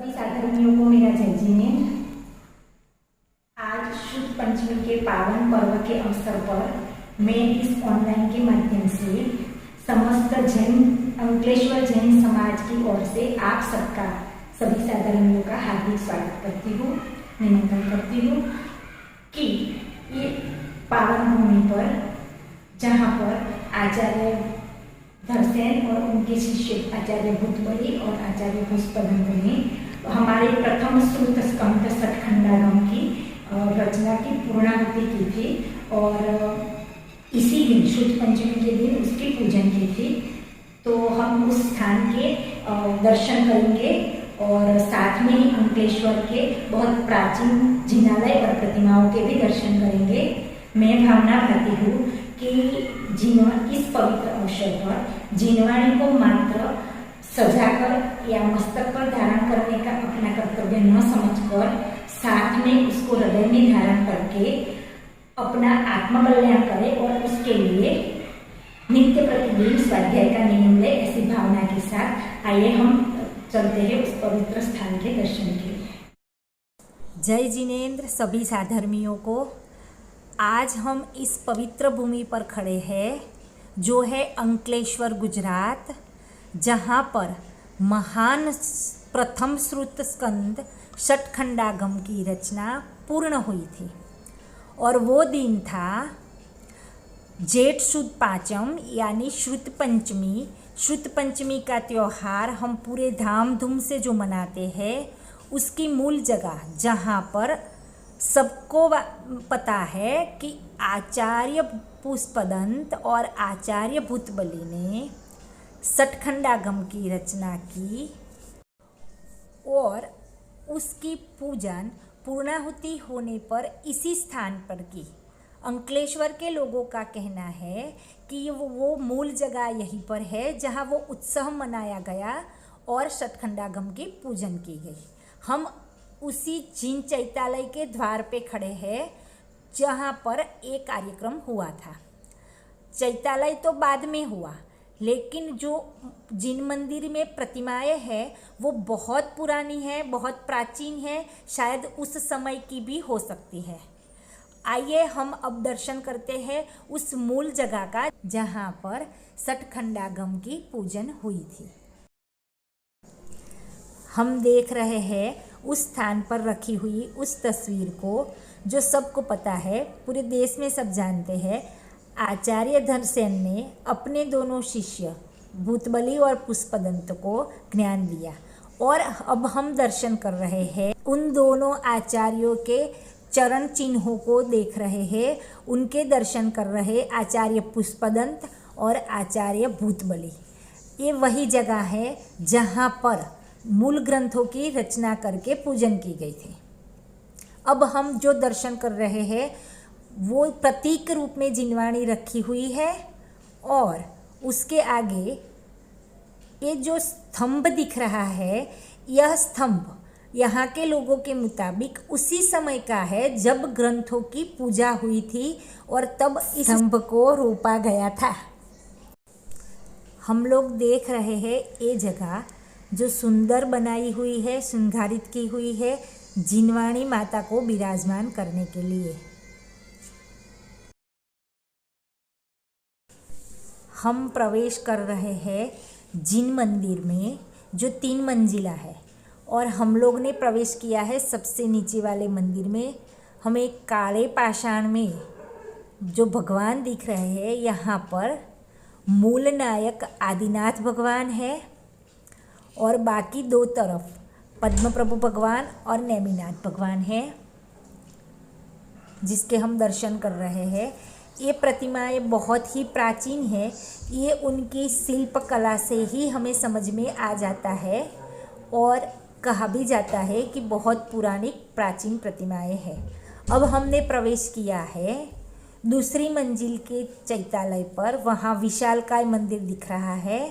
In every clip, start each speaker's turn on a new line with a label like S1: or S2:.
S1: सभी साधर्मियों को मेरा जय जिनेन्द्र। आज शुद्ध पंचमी के पावन पर्व के अवसर पर मैं इस ऑनलाइन के माध्यम से समस्त अंकलेश्वर जैन समाज की ओर से आप सबका, सभी साधर्मियों का हार्दिक स्वागत करती हूँ, निमंत्रण करती हूँ कि ये पावन भूमि पर जहाँ पर आचार्य धरसेन और उनके शिष्य आचार्य भूतबली और आचार्य पुष्पदंत ने हमारे प्रथम श्रुत स्कंद सठखंडागम की रचना की पूर्णाहुति की थी और इसी दिन शुद्ध पंचमी के दिन उसकी पूजन की थी। तो हम उस स्थान के दर्शन करेंगे और साथ में ही अंकलेश्वर के बहुत प्राचीन जिनालय और प्रतिमाओं के भी दर्शन करेंगे। मैं भावना करती हूँ कि इस पवित्र अवसर पर जिनवाणी को मात्र सजाकर या मस्तक पर धारण करने का अपना कर्तव्य न समझकर साथ में उसको हृदय में धारण करके अपना आत्मकल्याण करे और उसके लिए नित्य प्रतिदिन स्वाध्याय का नियम ले, ऐसी भावना के साथ आइए हम चलते हैं उस पवित्र स्थान के दर्शन के लिए।
S2: जय जिनेन्द्र सभी साधर्मियों को। आज हम इस पवित्र भूमि पर खड़े हैं जो है अंकलेश्वर गुजरात, जहाँ पर महान प्रथम श्रुत स्कंद सठखंडागम की रचना पूर्ण हुई थी। और वो दिन था जेठ शुद्ध पाँचम यानी श्रुत पंचमी। श्रुत पंचमी का त्यौहार हम पूरे धामधूम से जो मनाते हैं, उसकी मूल जगह जहाँ पर सबको पता है कि आचार्य पुष्पदंत और आचार्य भूतबली ने सठखंडागम की रचना की और उसकी पूजन पूर्णाहुति होने पर इसी स्थान पर की। अंकलेश्वर के लोगों का कहना है कि वो मूल जगह यहीं पर है जहाँ वो उत्सव मनाया गया और सठखंडागम की पूजन की गई। हम उसी जिन चैत्यालय के द्वार पे खड़े हैं जहाँ पर एक कार्यक्रम हुआ था। चैत्यालय तो बाद में हुआ, लेकिन जो जिन मंदिर में प्रतिमाएं हैं वो बहुत पुरानी है, बहुत प्राचीन है, शायद उस समय की भी हो सकती है। आइए हम अब दर्शन करते हैं उस मूल जगह का जहाँ पर सठखंडागम की पूजन हुई थी। हम देख रहे हैं उस स्थान पर रखी हुई उस तस्वीर को जो सबको पता है, पूरे देश में सब जानते हैं। आचार्य धरसेन ने अपने दोनों शिष्य भूतबली और पुष्पदंत को ज्ञान दिया और अब हम दर्शन कर रहे हैं, उन दोनों आचार्यों के चरण चिन्हों को देख रहे हैं, उनके दर्शन कर रहे आचार्य पुष्पदंत और आचार्य भूतबली। ये वही जगह है जहाँ पर मूल ग्रंथों की रचना करके पूजन की गई थी। अब हम जो दर्शन कर रहे हैं वो प्रतीक रूप में जिनवाणी रखी हुई है और उसके आगे ये जो स्तंभ दिख रहा है, यह स्तंभ यहाँ के लोगों के मुताबिक उसी समय का है जब ग्रंथों की पूजा हुई थी और तब इस स्तंभ को रोपा गया था। हम लोग देख रहे हैं ये जगह जो सुंदर बनाई हुई है, श्रृंगारित की हुई है जिनवाणी माता को विराजमान करने के लिए। हम प्रवेश कर रहे हैं जिन मंदिर में जो 3 मंजिला है और हम लोग ने प्रवेश किया है सबसे नीचे वाले मंदिर में। हमें काले पाषाण में जो भगवान दिख रहे हैं, यहाँ पर मूल नायक आदिनाथ भगवान है और बाकी 2 तरफ पद्म प्रभु भगवान और नेमिनाथ भगवान है जिसके हम दर्शन कर रहे हैं। ये प्रतिमाएं बहुत ही प्राचीन है, ये उनकी शिल्प कला से ही हमें समझ में आ जाता है और कहा भी जाता है कि बहुत पुरानी प्राचीन प्रतिमाएं हैं। अब हमने प्रवेश किया है दूसरी मंजिल के चैत्यालय पर, वहाँ विशालकाय मंदिर दिख रहा है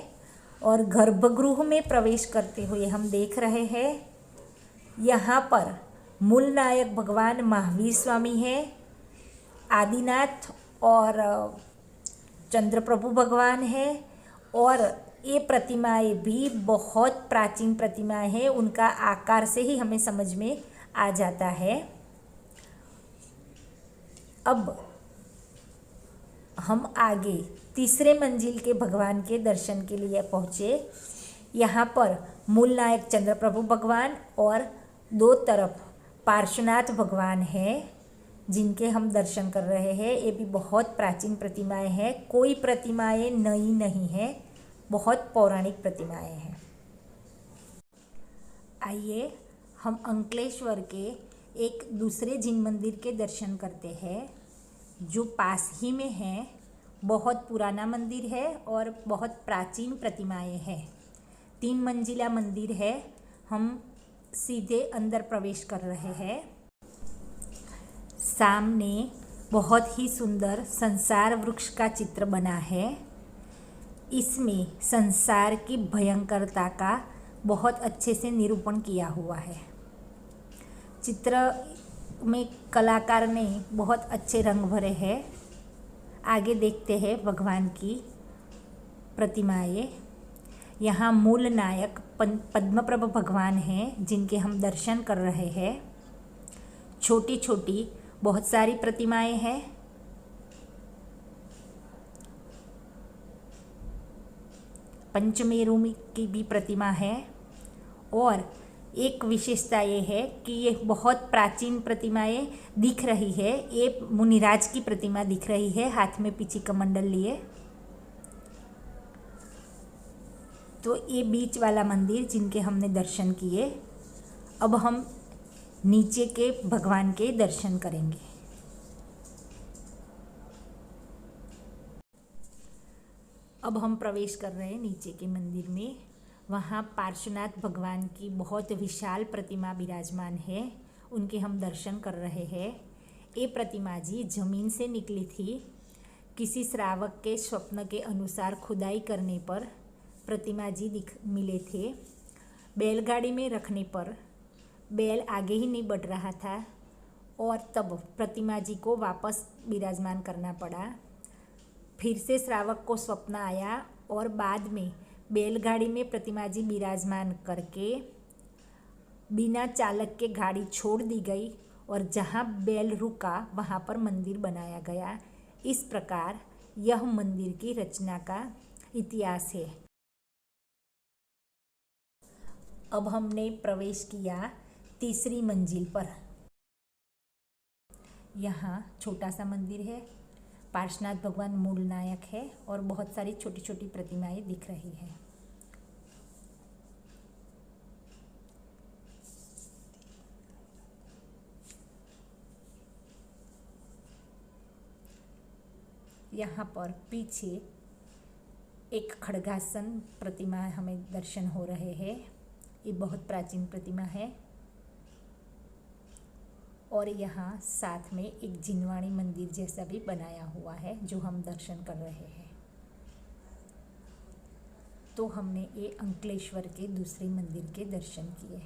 S2: और गर्भगृह में प्रवेश करते हुए हम देख रहे हैं यहाँ पर मूल नायक भगवान महावीर स्वामी है, आदिनाथ और चंद्र प्रभु भगवान है और ये प्रतिमाएं भी बहुत प्राचीन प्रतिमाएं हैं, उनका आकार से ही हमें समझ में आ जाता है। अब हम आगे तीसरे मंजिल के भगवान के दर्शन के लिए पहुँचे। यहाँ पर मूल नायक चंद्रप्रभु भगवान और दो तरफ पार्श्वनाथ भगवान हैं जिनके हम दर्शन कर रहे हैं। ये भी बहुत प्राचीन प्रतिमाएं हैं, कोई प्रतिमाएं नई नहीं है, बहुत पौराणिक प्रतिमाएं हैं। आइए हम अंकलेश्वर के एक दूसरे जिन मंदिर के दर्शन करते हैं जो पास ही में है। बहुत पुराना मंदिर है और बहुत प्राचीन प्रतिमाएं हैं। 3 मंजिला मंदिर है। हम सीधे अंदर प्रवेश कर रहे हैं। सामने बहुत ही सुंदर संसार वृक्ष का चित्र बना है। इसमें संसार की भयंकरता का बहुत अच्छे से निरूपण किया हुआ है। चित्र में कलाकार ने बहुत अच्छे रंग भरे हैं। आगे देखते हैं भगवान की प्रतिमाएं। यहाँ मूल नायक पद्मप्रभ भगवान हैं जिनके हम दर्शन कर रहे हैं। छोटी छोटी बहुत सारी प्रतिमाएं हैं। पंचमेरु की भी प्रतिमा है और एक विशेषता ये है कि ये बहुत प्राचीन प्रतिमाएं दिख रही है। ये मुनिराज की प्रतिमा दिख रही है, हाथ में पीछे कमंडल लिए। तो ये बीच वाला मंदिर जिनके हमने दर्शन किए। अब हम नीचे के भगवान के दर्शन करेंगे। अब हम प्रवेश कर रहे हैं नीचे के मंदिर में। वहाँ पार्श्वनाथ भगवान की बहुत विशाल प्रतिमा विराजमान है, उनके हम दर्शन कर रहे हैं। ये प्रतिमा जी जमीन से निकली थी। किसी श्रावक के स्वप्न के अनुसार खुदाई करने पर प्रतिमा जी मिले थे। बैलगाड़ी में रखने पर बैल आगे ही नहीं बढ़ रहा था और तब प्रतिमा जी को वापस विराजमान करना पड़ा। फिर से श्रावक को स्वप्न आया और बाद में बैलगाड़ी में प्रतिमा जी विराजमान करके बिना चालक के गाड़ी छोड़ दी गई और जहाँ बैल रुका वहाँ पर मंदिर बनाया गया। इस प्रकार यह मंदिर की रचना का इतिहास है। अब हमने प्रवेश किया तीसरी मंजिल पर। यहाँ छोटा सा मंदिर है। पार्श्वनाथ भगवान मूल नायक है और बहुत सारी छोटी छोटी प्रतिमाएं दिख रही है। यहाँ पर पीछे एक खड्गासन प्रतिमा हमें दर्शन हो रहे हैं। ये बहुत प्राचीन प्रतिमा है। और यहाँ साथ में एक जिनवाणी मंदिर जैसा भी बनाया हुआ है जो हम दर्शन कर रहे हैं। तो हमने ये अंकलेश्वर के दूसरे मंदिर के दर्शन किए।